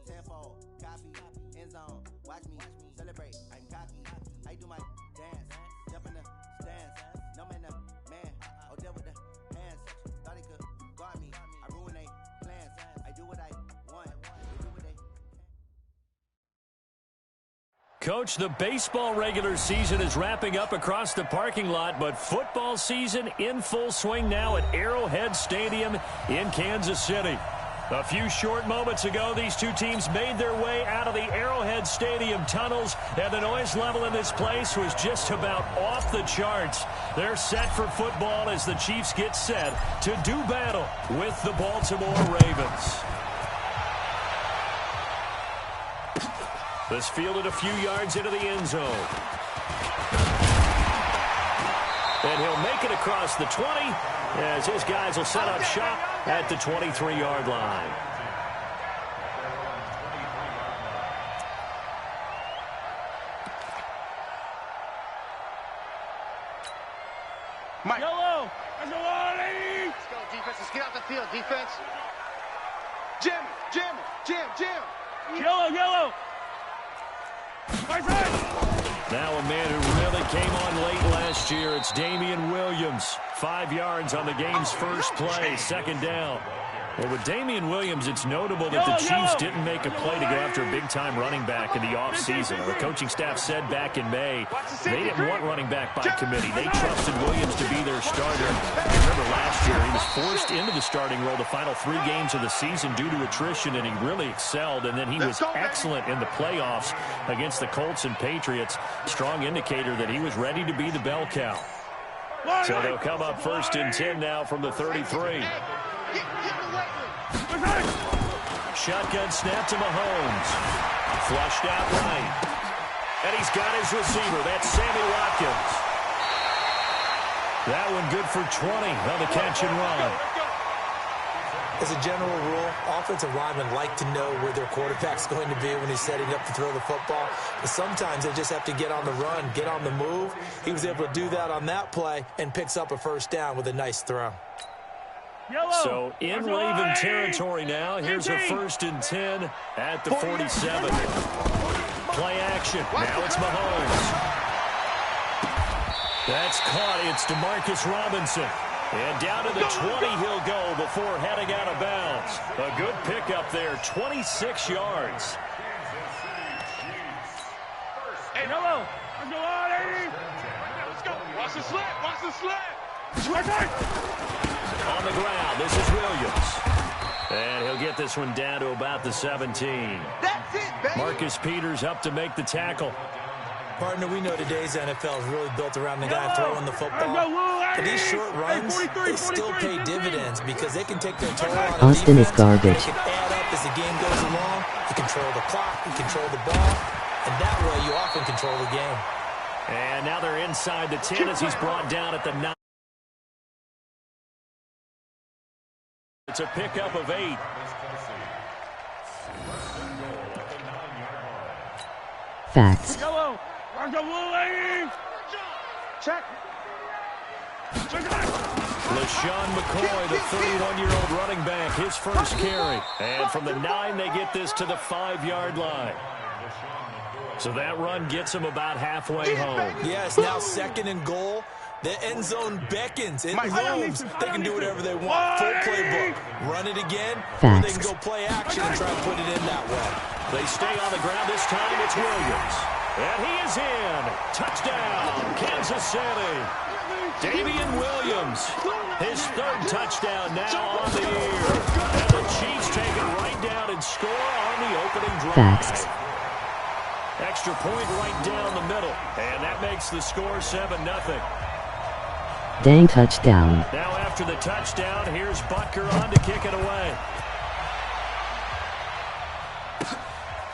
Tenfold, copy, end zone, watch me celebrate. I'm cocky. I do my dance, jump in the stands. No man, man. Oh, deal with the hands. Thought he could guard me. I ruin they plans. I do what I want. They do what they. Coach, the baseball regular season is wrapping up across the parking lot, but football season in full swing now at Arrowhead Stadium in Kansas City. A few short moments ago, these two teams made their way out of the Arrowhead Stadium tunnels, and the noise level in this place was just about off the charts. They're set for football as the Chiefs get set to do battle with the Baltimore Ravens. This fielded a few yards into the end zone. And he'll make it across the 20 as his guys will set up shop at the 23-yard line. Mike. Yellow. Let's go, defense. Let's get out the field, defense. Jim. Yellow. Right side. Now a man who really came on late last year. It's Damian Williams. 5 yards on the game's first play, second down. Well, with Damian Williams, it's notable that the Chiefs didn't make a play to go after a big-time running back in the offseason. The coaching staff said back in May they didn't want running back by committee. They trusted Williams to be their starter. Remember last year, he was forced into the starting role the final 3 games of the season due to attrition, and he really excelled. And then he was excellent in the playoffs against the Colts and Patriots. Strong indicator that he was ready to be the bell cow. So they'll come up first and 10 now from the 33. Shotgun snap to Mahomes. Flushed out right. And he's got his receiver. That's Sammy Watkins. That one good for 20 on the catch and run. As a general rule, offensive linemen like to know where their quarterback's going to be when he's setting up to throw the football. But sometimes they just have to get on the run, get on the move. He was able to do that on that play and picks up a first down with a nice throw. So in Raven territory now. Here's a first and 10 at the 47. Play action. Now it's Mahomes. That's caught. It's DeMarcus Robinson. And down to the 20 he'll go before heading out of bounds. A good pickup there, 26 yards. Hey, Yellow. Let's go. Watch the slant. On the ground, this is Williams. And he'll get this one down to about the 17. That's it, baby. Marcus Peters up to make the tackle. Partner, we know today's NFL is really built around the guy throwing the football. But these short runs, they still pay dividends because they can take their toll on Austin is garbage. They can add up as the game goes along. You control the clock, you control the ball, and that way you often control the game. And now they're inside the 10 as he's brought down at the 9. It's a pickup of 8. Facts. Yellow. Check. LaShawn McCoy, the 31-year-old running back, his first carry. And from the 9, they get this to the 5-yard line. So that run gets him about halfway home. Yes, now second and goal. The end zone beckons. It looms. They can do whatever they want. Full playbook. Run it again, or they can go play action and try to put it in that way. They stay on the ground this time. It's Williams. And he is in. Touchdown, Kansas City. Damian Williams, his 3rd touchdown now on the year. And the Chiefs take it right down and score on the opening drive. Facts. Extra point right down the middle. And that makes the score 7-0. Dang touchdown. Now after the touchdown, here's Butker on to kick it away.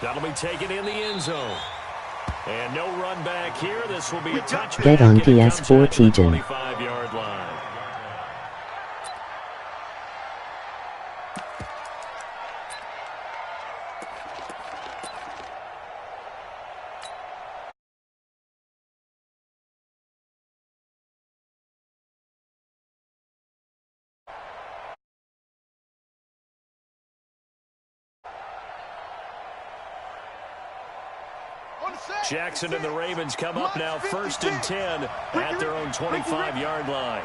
That'll be taken in the end zone. And no run back here. This will be a touchback. Get on PS4 Tejan. 25-yard line. Jackson and the Ravens come up now 1st and 10 at their own 25-yard line.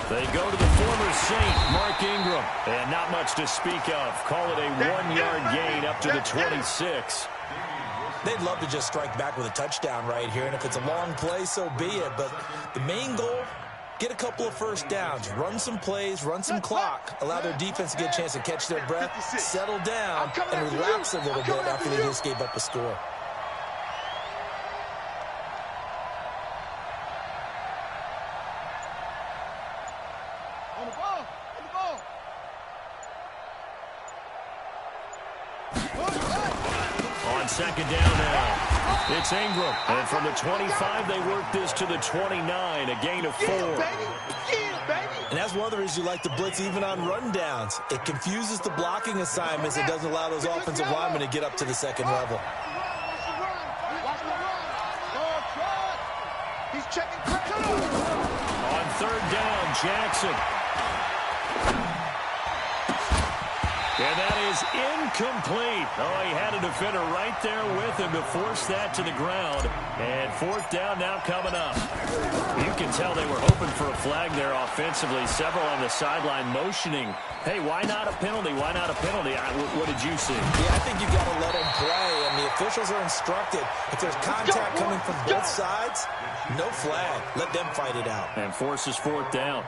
They go to the former Saint, Mark Ingram, and not much to speak of. Call it a 1-yard gain up to the 26. They'd love to just strike back with a touchdown right here, and if it's a long play, so be it. But the main goal, get a couple of first downs, run some plays, run some clock, allow their defense to get a chance to catch their breath, settle down, and relax a little bit after they just gave up a score. On the ball. On 2nd down now, it's Ingram. And from the 25, they work this to the 29, a gain of 4. And that's one of the reasons you like to blitz even on rundowns. It confuses the blocking assignments. It doesn't allow those offensive linemen to get up to the second level. He's checking. On 3rd down, Jackson. And that is incomplete. Oh, he had a defender right there with him to force that to the ground. And 4th down now coming up. You can tell they were hoping for a flag there offensively. Several on the sideline motioning. Hey, why not a penalty? Why not a penalty? What did you see? Yeah, I think you got to let him play. And the officials are instructed, if there's contact coming from both sides, no flag. Let them fight it out. And forces 4th down.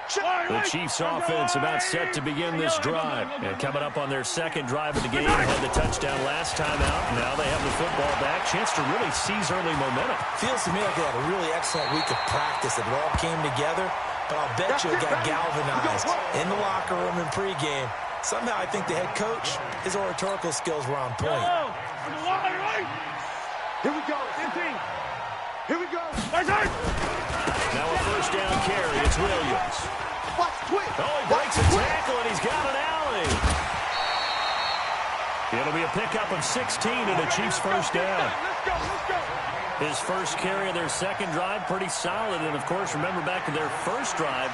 The Chiefs offense about set to begin this drive. And coming up on their 2nd drive of the game, had the touchdown last time out. Now they have the football back. Chance to really seize early momentum. Feels to me like they had a really excellent week of practice. It all came together. But I'll bet you it got galvanized in the locker room and pregame. Somehow I think the head coach, his oratorical skills were on point. Here we go. Here we go. Now a 1st down carry. It's Williams. Oh, he breaks a tackle, and he's got an alley. It'll be a pickup of 16 and a Chiefs 1st down. His first carry of their 2nd drive, pretty solid. And, of course, remember back to their 1st drive,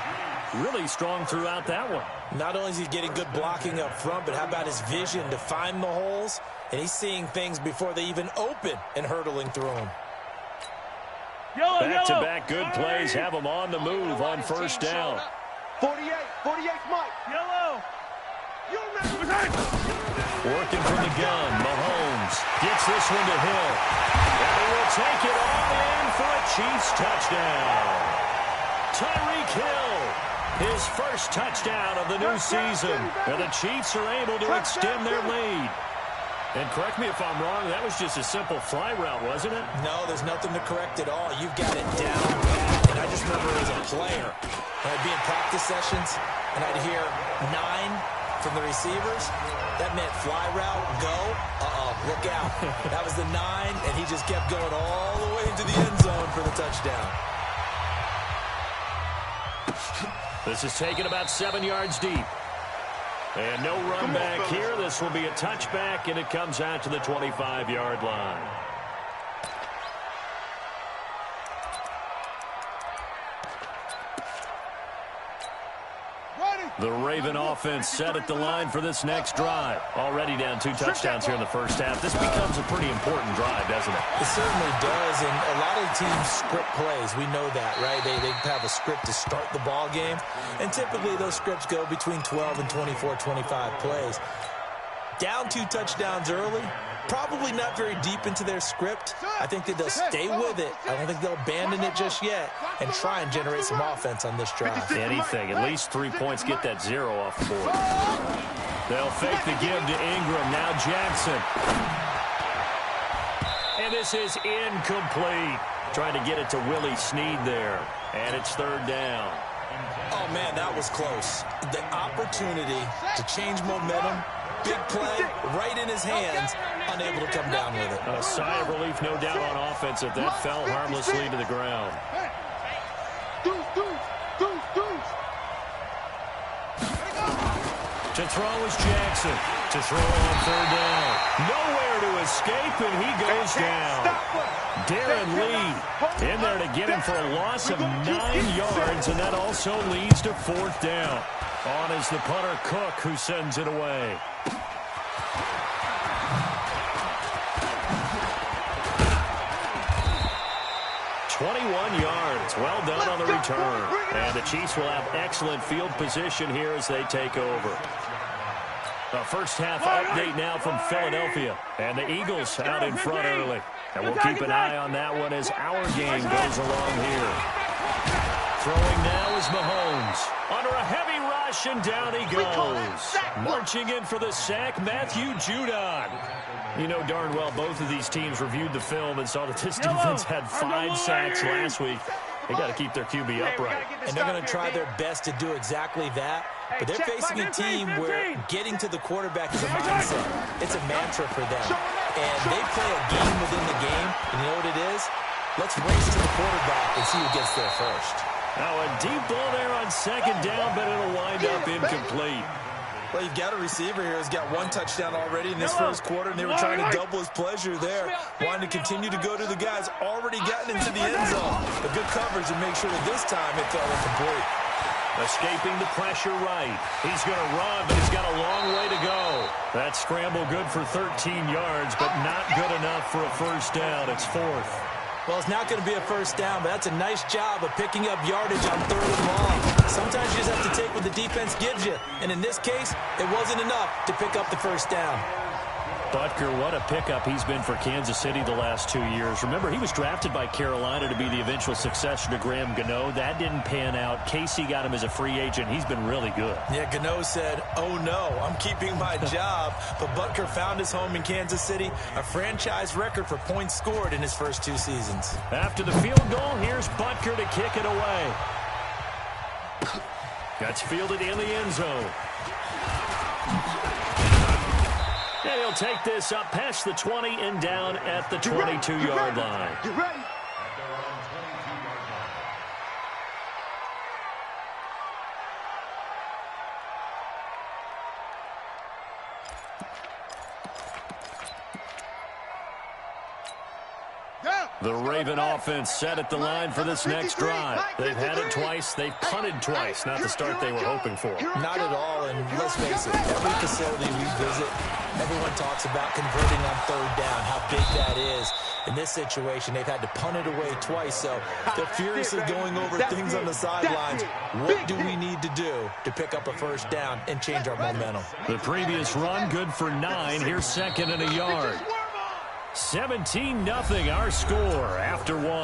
really strong throughout that one. Not only is he getting good blocking up front, but how about his vision to find the holes? And he's seeing things before they even open and hurtling through them. Back-to-back good plays have them on the move on 1st down. 48, Mike. Yellow. Working from the gun, Mahomes gets this one to Hill. And he will take it all in for a Chiefs touchdown. Tyreek Hill, his first touchdown of the new season. And the Chiefs are able to extend their lead. And correct me if I'm wrong, that was just a simple fly route, wasn't it? No, there's nothing to correct at all. You've got it down pat. And I just remember as a player, when I'd be in practice sessions, and I'd hear 9 from the receivers. That meant fly route, go, look out. That was the 9, and he just kept going all the way into the end zone for the touchdown. This is taken about 7 yards deep. And no run back here. This will be a touchback, and it comes out to the 25-yard line. The Raven offense set at the line for this next drive. Already down 2 touchdowns here in the 1st half. This becomes a pretty important drive, doesn't it? It certainly does, and a lot of teams script plays. We know that, right? They have a script to start the ball game, and typically those scripts go between 12 and 24, 25 plays. Down 2 touchdowns early, probably not very deep into their script. I think that they'll stay with it. I don't think they'll abandon it just yet and try and generate some offense on this drive. Anything. At least 3 points, get that 0 off the board. They'll fake the give to Ingram. Now Jackson. And this is incomplete. Trying to get it to Willie Snead there. And it's 3rd down. Oh, man, that was close. The opportunity to change momentum. Big play, right in his hands, unable to come down with it. A sigh of relief, no doubt, on offense if that fell harmlessly to the ground. To throw is Jackson. To throw on 3rd down. Nowhere to escape, and he goes down. Darren Lee in there to get him for a loss of 9 yards, and that also leads to 4th down. On is the punter, Cook, who sends it away. It's well done on the return. And the Chiefs will have excellent field position here as they take over. A first half update now from Philadelphia. And the Eagles out in front early. And we'll keep an eye on that one as our game goes along here. Throwing now is Mahomes. Under a heavy rush, and down he goes. Marching in for the sack, Matthew Judon. You know darn well both of these teams reviewed the film and saw that this defense had 5 sacks last week. They got to keep their QB upright. And they're going to try their best to do exactly that. But they're facing a team where getting to the quarterback is a mindset. It's a mantra for them. And they play a game within the game. And you know what it is? Let's race to the quarterback and see who gets there first. Now a deep ball there on second down, but it'll wind up incomplete. Well, you've got a receiver here who's got 1 touchdown already in this first quarter, and they were trying to double his pleasure there. Wanting to continue to go to the guys already gotten into the end zone. A good coverage and make sure that this time it fell incomplete. Escaping the pressure right. He's going to run, but he's got a long way to go. That scramble good for 13 yards, but not good enough for a first down. It's 4th. Well, it's not going to be a first down, but that's a nice job of picking up yardage on 3rd and long. Sometimes you just have to take what the defense gives you. And in this case, it wasn't enough to pick up the first down. Butker, what a pickup he's been for Kansas City the last 2 years. Remember, he was drafted by Carolina to be the eventual successor to Graham Gano. That didn't pan out. Casey got him as a free agent. He's been really good. Yeah, Gano said, oh no, I'm keeping my job. But Butker found his home in Kansas City, a franchise record for points scored in his first 2 seasons. After the field goal, here's Butker to kick it away. That's fielded in the end zone. And he'll take this up past the 20 and down at the 22-yard line. You ready? The Raven offense set at the line for this next drive. They've had it twice. They've punted twice. Not the start they were hoping for. Not at all, and let's face it, every facility we visit, everyone talks about converting on 3rd down, how big that is. In this situation, they've had to punt it away twice, so they're furiously going over things on the sidelines. What do we need to do to pick up a first down and change our momentum? The previous run, good for 9. Here's 2nd and a yard. 17-0 our score after 1. Here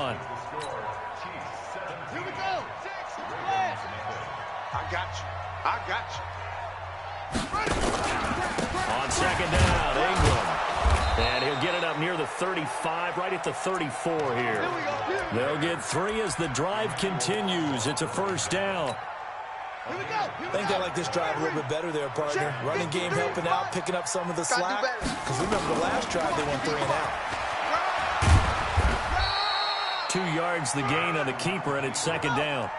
we go. I got you. On 2nd down, Ingram. And he'll get it up near the 35, right at the 34 here. They'll get 3 as the drive continues. It's a first down. I think they like this drive a little bit better there, partner. Running game helping out, picking up some of the slack. Because remember, the last drive they went 3 and out. 2 yards the gain on the keeper, and it's 2nd down.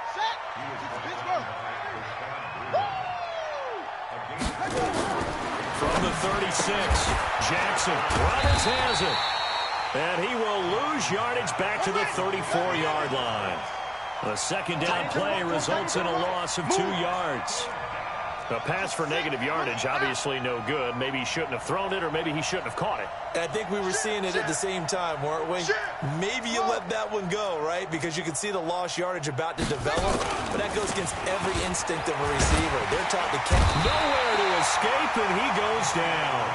From the 36, Jackson. Brothers has it. And he will lose yardage back to the 34-yard line. The 2nd down play results in a loss of 2 yards. A pass for negative yardage, obviously no good. Maybe he shouldn't have thrown it, or maybe he shouldn't have caught it. I think we were seeing it at the same time, weren't we? Maybe you let that one go, right? Because you can see the lost yardage about to develop. But that goes against every instinct of a receiver. They're taught to catch. Nowhere to escape, and he goes down.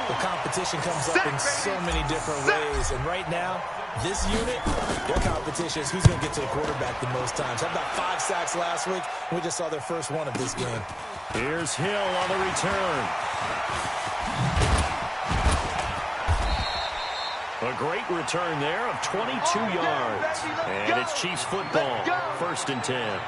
The competition comes up in so many different ways. And right now, this unit, their competition is who's going to get to the quarterback the most times. Had about 5 sacks last week. We just saw their first one of this game. Here's Hill on the return. A great return there of 22 yards. And it's Chiefs football, 1st and 10.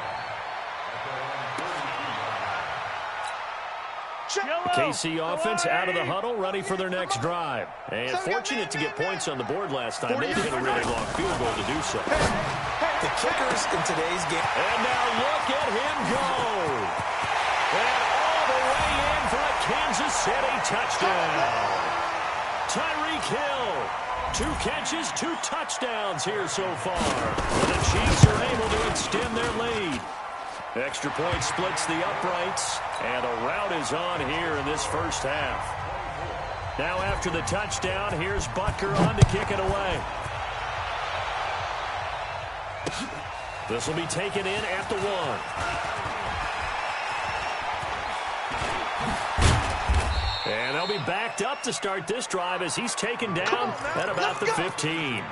KC offense out of the huddle, ready for their next drive. And fortunate to get points on the board last time. They hit a really long field goal to do so. The kickers in today's game. And now look at him go. And all the way in for a Kansas City touchdown. Tyreek Hill. 2 catches, 2 touchdowns here so far. The Chiefs are able to extend their lead. Extra point splits the uprights, and a rout is on here in this first half. Now after the touchdown, here's Butker on to kick it away. This will be taken in at the 1. And they'll be backed up to start this drive as he's taken down at about the 15.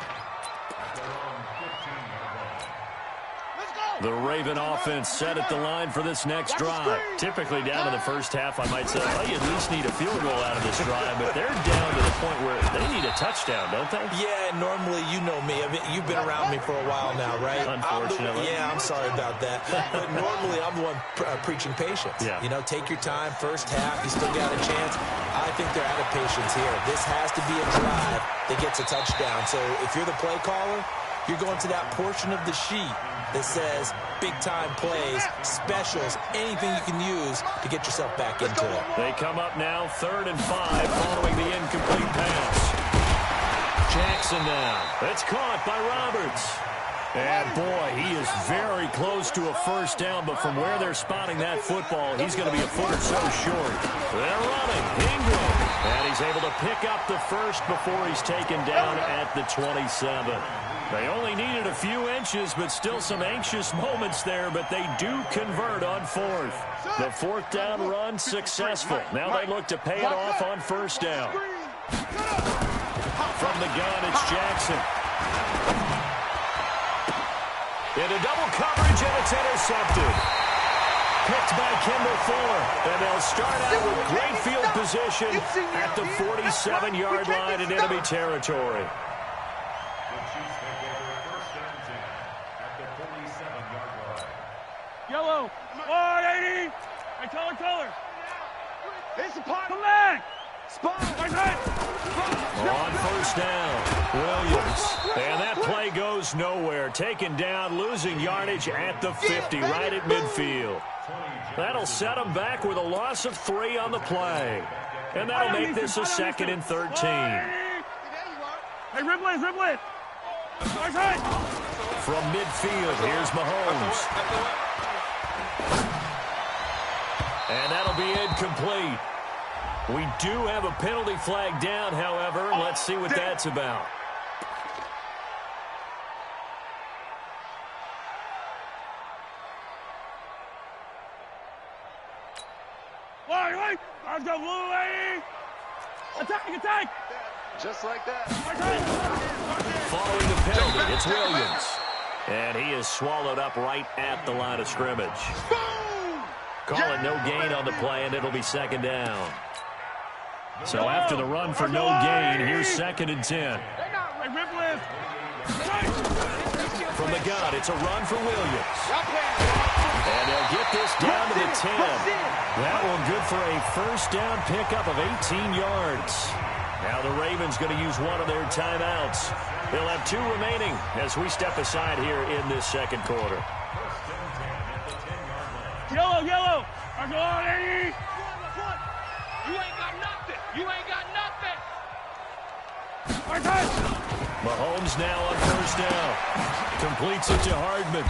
The Raven offense set at the line for this next drive. Typically down to the first half, I might say, well, you at least need a field goal out of this drive, but they're down to the point where they need a touchdown, don't they? Yeah, normally, you know me. I mean, you've been around me for a while now, right? Unfortunately. I'm sorry about that. But normally, I'm the one preaching patience. Yeah. You know, take your time, first half, you still got a chance. I think they're out of patience here. This has to be a drive that gets a touchdown. So if you're the play caller, you're going to that portion of the sheet that says big-time plays, specials, anything you can use to get yourself back into it. They come up now 3rd and 5 following the incomplete pass. Jackson now. It's caught by Roberts. And, boy, he is very close to a first down, but from where they're spotting that football, he's going to be a foot or so short. They're running. Ingram. And he's able to pick up the first before he's taken down at the 27. They only needed a few inches, but still some anxious moments there, but they do convert on 4th. The 4th down run successful. Now they look to pay it off on first down. From the gun, it's Jackson. Into double coverage, and it's intercepted. Picked by Kendall Fuller, and they'll start out with great field position at the 47-yard line in enemy territory. Yellow. 180. Hey, color. It's a pot. Come back. Spot. On first down, Williams. And that play goes nowhere. Taken down, losing yardage at the 50, right at midfield. That'll set them back with a loss of 3 on the play. And that'll make this a 2nd and 13. Hey, Riblet. From midfield, here's Mahomes. And that'll be incomplete. We do have a penalty flag down, however. Let's see what that's about. Wait. Let's go, blue lady. Attack. Just like that. Following the penalty, it's Williams. And he is swallowed up right at the line of scrimmage. Calling no gain on the play, and it'll be 2nd down. So after the run for no gain, here's 2nd and 10. From the gun, it's a run for Williams. And they'll get this down to the 10. That one good for a first down pickup of 18 yards. Now the Ravens going to use one of their timeouts. They'll have 2 remaining as we step aside here in this 2nd quarter. Yellow. I'm going, Eddie. You ain't got nothing. Mahomes now on first down. Completes it to Hardman.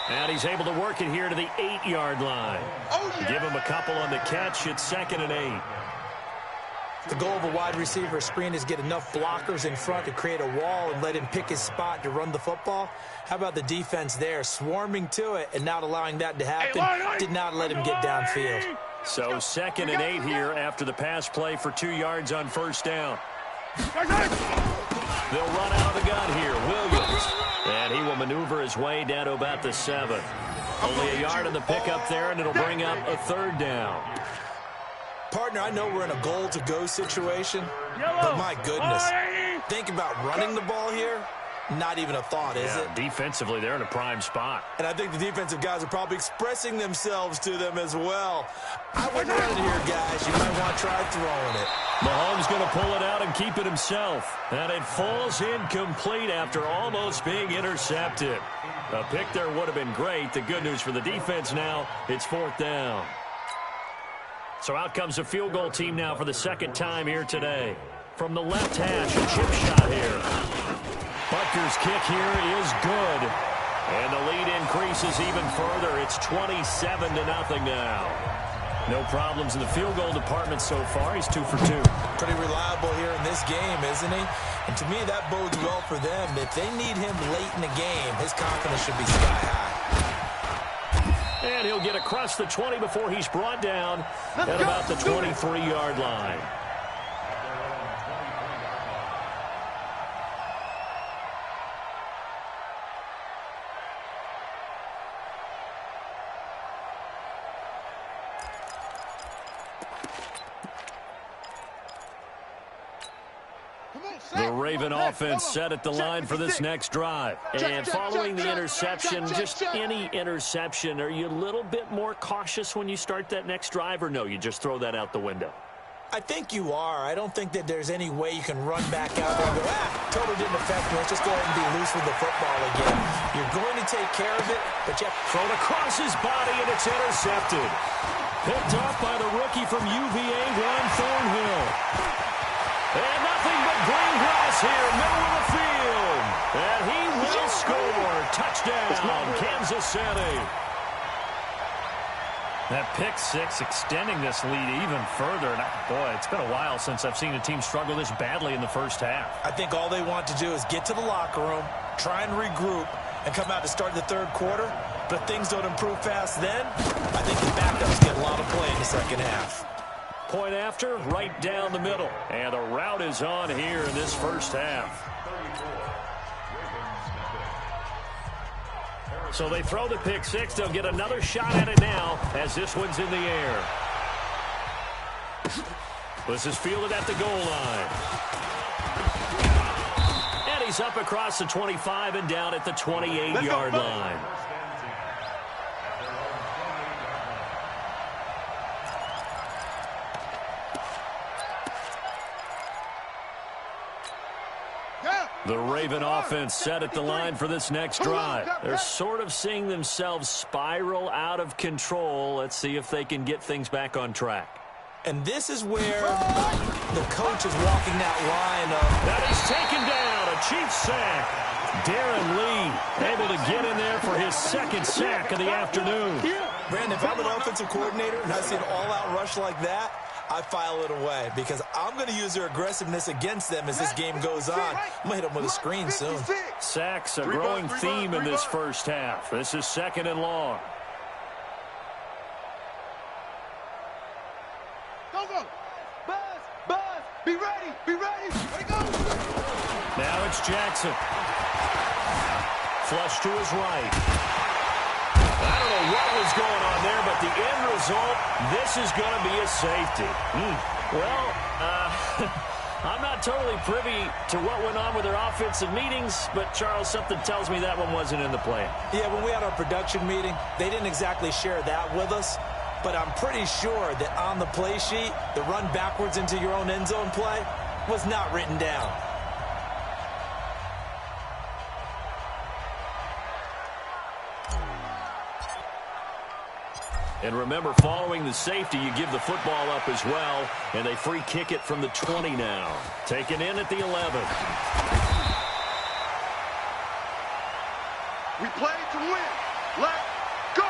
And he's able to work it here to the 8-yard line. Give him a couple on the catch. It's 2nd and 8. The goal of a wide receiver screen is get enough blockers in front to create a wall and let him pick his spot to run the football. How about the defense there, swarming to it and not allowing that to happen? Did not let him get downfield. So 2nd and 8 here after the pass play for 2 yards on first down. They'll run out of the gun here. Williams. And he will maneuver his way down to about the 7. Only a yard on the pickup there, and it'll bring up a 3rd down. Partner, I know we're in a goal-to-go situation, but my goodness, think about running the ball here. Not even a thought, is it? Defensively, they're in a prime spot. And I think the defensive guys are probably expressing themselves to them as well. I wouldn't run it here, guys. You might want to try throwing it. Mahomes going to pull it out and keep it himself. And it falls incomplete after almost being intercepted. A pick there would have been great. The good news for the defense now, it's 4th down. So out comes a field goal team now for the 2nd time here today. From the left hash, a chip shot here. Butker's kick here is good. And the lead increases even further. It's 27-0 now. No problems in the field goal department so far. He's 2 for 2. Pretty reliable here in this game, isn't he? And to me, that bodes well for them. If they need him late in the game, his confidence should be sky high. And he'll get across the 20 before he's brought down at about the 23-yard line. The Raven offense set at the line for this next drive. And following the interception, just any interception, are you a little bit more cautious when you start that next drive, or no, you just throw that out the window? I think you are. I don't think that there's any way you can run back out there and go, totally didn't affect me. Let's just go ahead and be loose with the football again. You're going to take care of it, but you have to throw it across his body, and it's intercepted. Picked off by the rookie from UVA, Ron Thornhill. And nothing but green grass here, middle of the field. And he will score. Touchdown, Kansas City. That pick six extending this lead even further. And boy, it's been a while since I've seen a team struggle this badly in the first half. I think all they want to do is get to the locker room, try and regroup, and come out to start the third quarter. But if things don't improve fast then, I think the backups get a lot of play in the second half. Point after, right down the middle. And the route is on here in this first half. So they throw the pick six. They'll get another shot at it now as this one's in the air. This is fielded at the goal line. And he's up across the 25 and down at the 28-yard line. The Raven offense set at the line for this next drive. They're sort of seeing themselves spiral out of control. Let's see if they can get things back on track. And this is where the coach is walking that line of... That is taken down, a Chiefs sack. Darren Lee able to get in there for his second sack of the afternoon. Brandon, if I'm an offensive coordinator and I see an all-out rush like that, I file it away because I'm going to use their aggressiveness against them as this game goes on. I'm going to hit them with a screen soon. Sacks, a growing theme in this first half. This is second and long. Go. Buzz. Be ready. Ready, go. Now it's Jackson. Flush to his right. I don't know what was going on there, but the end result, this is going to be a safety. Well, I'm not totally privy to what went on with their offensive meetings, but, Charles, something tells me that one wasn't in the plan. Yeah, when we had our production meeting, they didn't exactly share that with us, but I'm pretty sure that on the play sheet, the run backwards into your own end zone play was not written down. And remember, following the safety, you give the football up as well, and they free kick it from the 20 now. Taken in at the 11. We play to win. Let's go.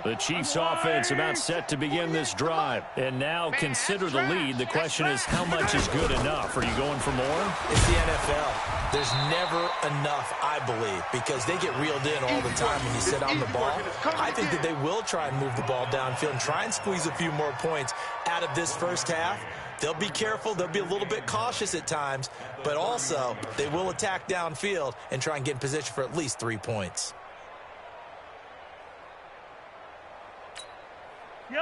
The Chiefs offense about set to begin this drive. And now consider the lead. The question is, how much is good enough? Are you going for more? It's the NFL. There's never enough, I believe, because they get reeled in all the time when you sit on the ball. I think that they will try and move the ball downfield and try and squeeze a few more points out of this first half. They'll be careful. They'll be a little bit cautious at times, but also they will attack downfield and try and get in position for at least 3 points.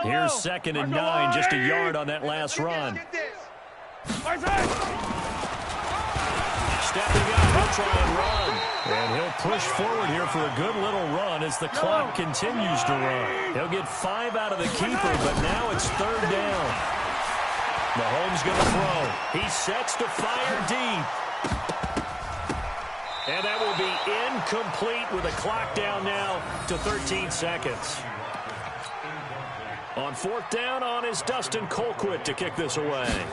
Here's second and 9, just a yard on that last run. Stepping Stepping up, he'll try and run. And he'll push forward here for a good little run as the clock continues to run. He'll get 5 out of the keeper, but now it's third down. Mahomes going to throw. He sets to fire deep. And that will be incomplete with the clock down now to 13 seconds. On fourth down, on is Dustin Colquitt to kick this away.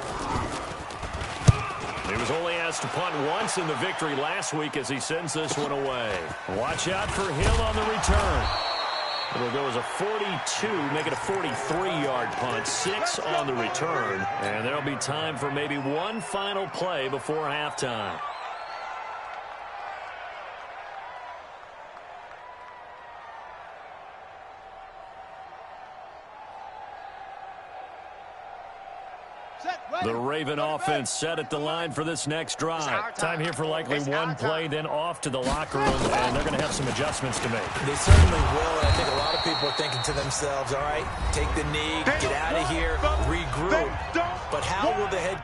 He was only asked to punt once in the victory last week as he sends this one away. Watch out for Hill on the return. It'll go as a 42, make it a 43-yard punt, 6 on the return. And there'll be time for maybe one final play before halftime. The Raven offense set at the line for this next drive. Time here for likely one play, then off to the locker room, and they're going to have some adjustments to make. They certainly will, and I think a lot of people are thinking to themselves, all right, take the knee, get out of here, regroup. But how will the head...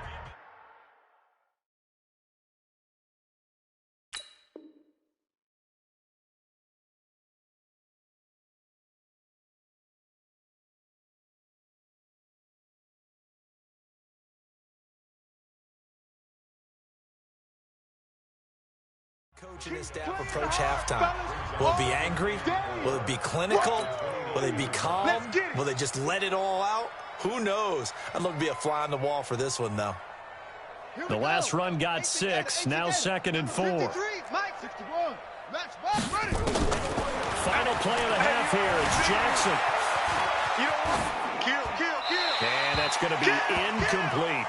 coach and his staff approach halftime? Will it be angry? Will it be clinical? Will they be calm? Will they just let it all out? Who knows? I'd love to be a fly on the wall for this one, though. The last run got 6, now 2nd and 4. Final play of the half here. It's Jackson. And that's going to be incomplete.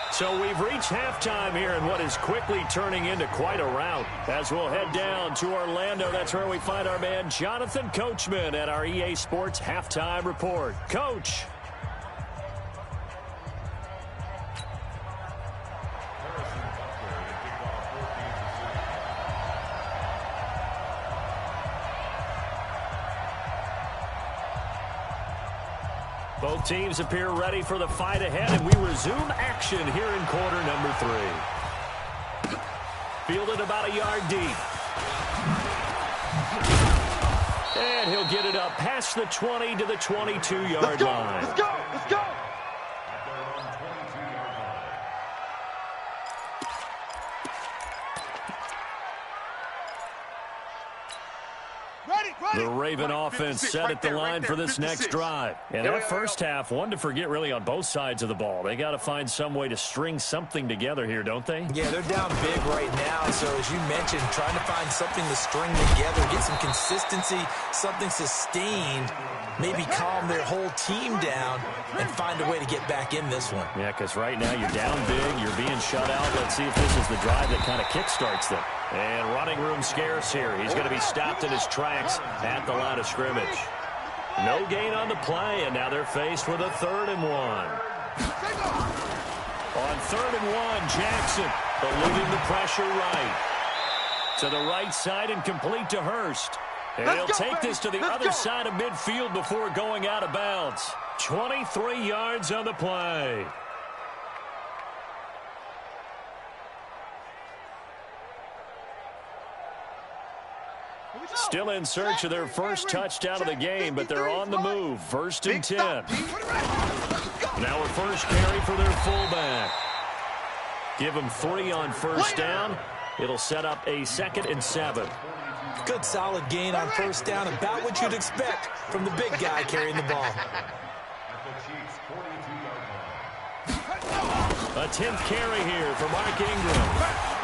So we've reached halftime here in what is quickly turning into quite a rout. As we'll head down to Orlando, that's where we find our man Jonathan Coachman at our EA Sports Halftime Report. Coach. Both teams appear ready for the fight ahead, and we resume action here in quarter number 3. Fielded about a yard deep. And he'll get it up past the 20 to the 22-yard line. Let's go! Let's go! The Raven offense set at the line for this next drive. And that first half, one to forget really on both sides of the ball. They got to find some way to string something together here, don't they? Yeah, they're down big right now. So as you mentioned, trying to find something to string together, get some consistency, something sustained, maybe calm their whole team down and find a way to get back in this one. Yeah, because right now you're down big, you're being shut out. Let's see if this is the drive that kind of kickstarts them. And running room scarce here. He's going to be stopped in his tracks at the line of scrimmage. No gain on the play, and now they're faced with a 3rd and 1. On 3rd and 1, Jackson eluding the pressure right. To the right side and complete to Hurst. And he'll take this to the other side of midfield before going out of bounds. 23 yards on the play. Still in search of their first touchdown of the game, but they're on the move. 1st and 10. Now a first carry for their fullback. Give them 3 on first down. It'll set up a 2nd and 7. Good solid gain on first down, about what you'd expect from the big guy carrying the ball. A 10th carry here for Mark Ingram.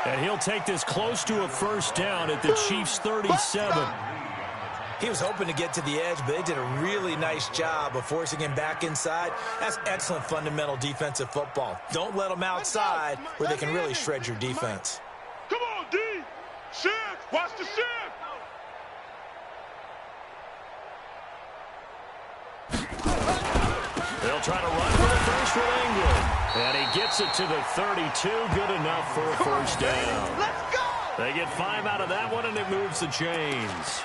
And he'll take this close to a first down at the Chiefs' 37. He was hoping to get to the edge, but they did a really nice job of forcing him back inside. That's excellent fundamental defensive football. Don't let them outside where they can really shred your defense. Come on, D! Shift! Watch the shift! They'll try to run for the first with Ingram. And he gets it to the 32. Good enough for a first down. Let's go! They get 5 out of that one, and it moves the chains.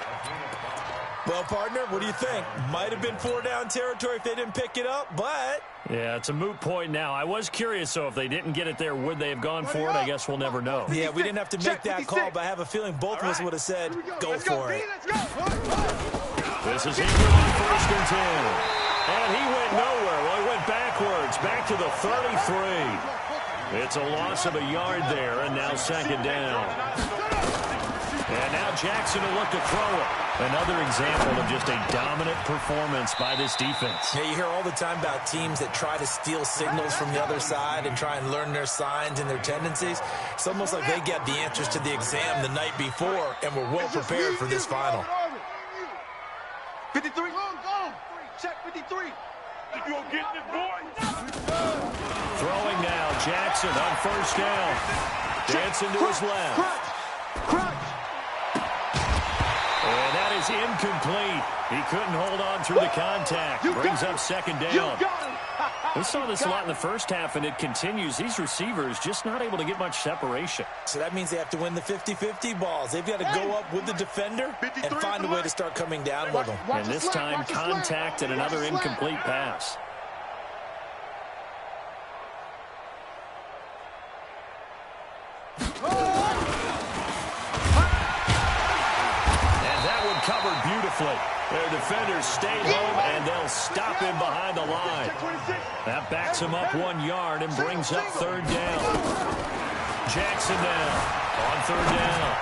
Well, partner, what do you think? Might have been 4-down territory if they didn't pick it up, but... Yeah, it's a moot point now. I was curious, so if they didn't get it there, would they have gone for it? I guess we'll never know. Yeah, we didn't have to make that call, but I have a feeling both of us would have said, go for it. This is Ingram on 1st and 10. And he went nowhere. Well, he went backwards, back to the 33. It's a loss of a yard there, and now 2nd down. And now Jackson will look to throw it. Another example of just a dominant performance by this defense. Yeah, you hear all the time about teams that try to steal signals from the other side and try and learn their signs and their tendencies. It's almost like they get the answers to the exam the night before and were well prepared for this final. 53. Go. Check 53. You gonna get this, boy? Throwing now, Jackson on first down. Dancing to his left. Crunch. And that is incomplete. He couldn't hold on through the contact. Brings up second down. We saw this a lot in the first half, and it continues. These receivers just not able to get much separation. So that means they have to win the 50-50 balls. They've got to go up with the defender and find a way to start coming down with them. And this time, contact and another incomplete pass. And that one covered beautifully. Their defenders stayed home, and they'll stop him behind the line. That backs him up 1 yard and brings up third down. Jackson now on third down.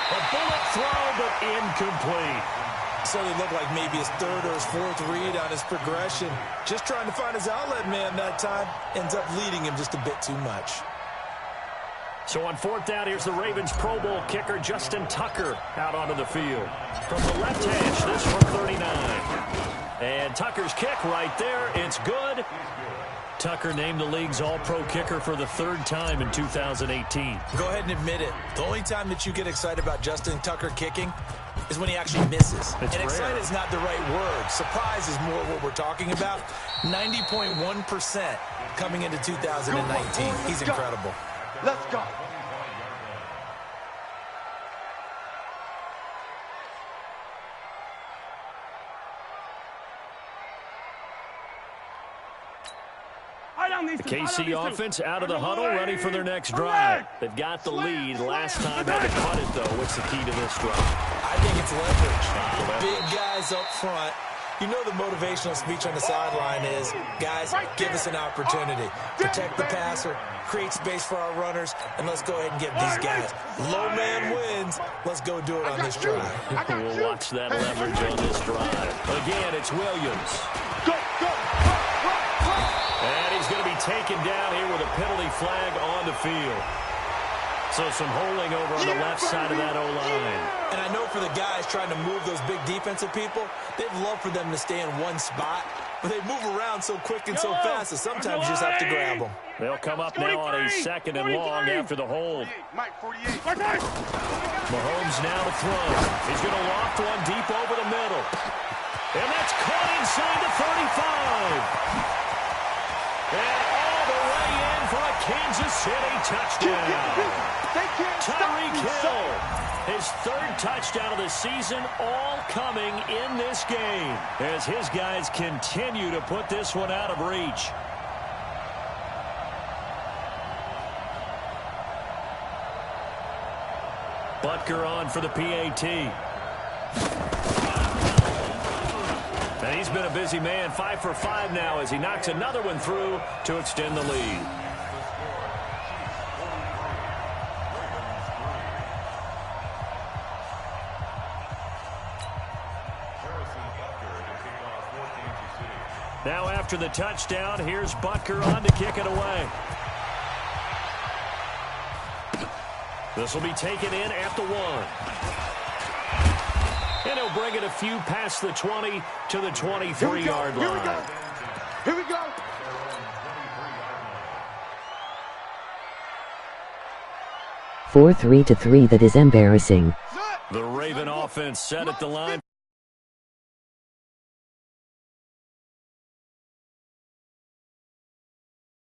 A bullet throw, but incomplete. So they look like maybe his third or his fourth read on his progression. Just trying to find his outlet man that time. Ends up leading him just a bit too much. So on fourth down, here's the Ravens Pro Bowl kicker Justin Tucker out onto the field. From the left hash, this from 39. And Tucker's kick right there. It's good. Tucker named the league's all-pro kicker for the third time in 2018. Go ahead and admit it. The only time that you get excited about Justin Tucker kicking is when he actually misses. It's and excited rare. is not the right word. Surprise is more what we're talking about. 90.1% coming into 2019. He's incredible. Let's go. The KC offense out of the huddle, ready for their next drive. They've got the lead. Last time had to cut it, though. What's the key to this drive? I think it's leverage. Big guys up front. You know the motivational speech on the sideline is, guys, give us an opportunity. Protect the passer, create space for our runners, and let's go ahead and get these guys. Low man wins. Let's go do it on this drive. We'll watch that leverage on this drive. Again, it's Williams. Go. And he's going to be taken down here with a penalty flag on the field. So some holding over on the left side of that O-line. And I know for the guys trying to move those big defensive people, they'd love for them to stay in one spot, but they move around so quick and so fast that sometimes you just have to grab them. They'll come up now on a second and long after the hold. Mike, 48. Mahomes now to throw. He's going to loft one deep over the middle. And that's caught inside the 35. And all the way in for a Kansas City touchdown. Tyreek Hill, his third touchdown of the season, all coming in this game as his guys continue to put this one out of reach. Butker on for the PAT. And he's been a busy man, 5 for 5 now as he knocks another one through to extend the lead. Now after the touchdown, here's Butker on to kick it away. This will be taken in at the 1. And he'll bring it a few past the 20 to the 23-yard line. Here we go. 4-3 to 3. That is embarrassing. The Raven offense set at the line.